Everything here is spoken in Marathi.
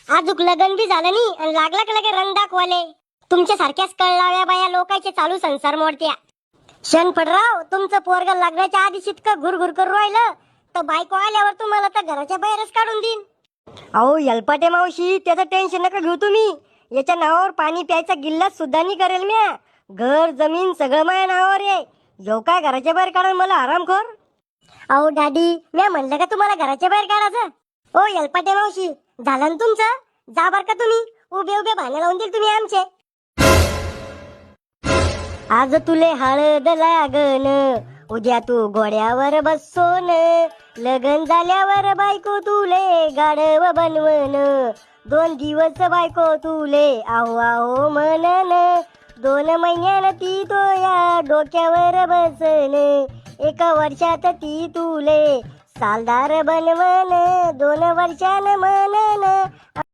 आजूक लगन बी झालं नाही आणि लागला का लगे रंग दाखवाले. तुमच्या सारख्याच कळलाव्या बाया लोकांचे चालू संसार मोडत्या. शनफडराव, तुमचं पोरग लग्नाच्या आधीच इतकं घुरघुर करून राहिलं तर बायको आल्यावर तुम्हाला तर घराच्या बाहेरच काढून देईन. अहो यलपाटे मावशी, त्याचं टेन्शन नका घेऊ तुम्ही. याच्या नावावर पाणी प्यायचा गिल्लास सुद्धा नाही करेल म्या. घर जमीन सगळं माझ्या नावावर आहे. येऊ काय घराच्या बाहेर काढून मला आरामखोर. अहो डॅडी, म्या म्हणलं का तुम्हाला घराच्या बाहेर काढायचं. ओ यलपाटे मावशी, झालं ना तुमचं. जा बर का तुम्ही. उभे उभे भांडण लावून दिल तुम्ही आमचे. आज तुले हळद लागन, उद्या तू घोड्यावर बसोन, लगन झाल्यावर बायको तुले गाढव बनवन, 2 दिवस बायको तुले आहो आहो म्हणन, 2 महिन्यान ती तोया डोक्यावर बसन, 1 वर्षात ती तुले सालदार बनवन, 2 वर्षान म्हणन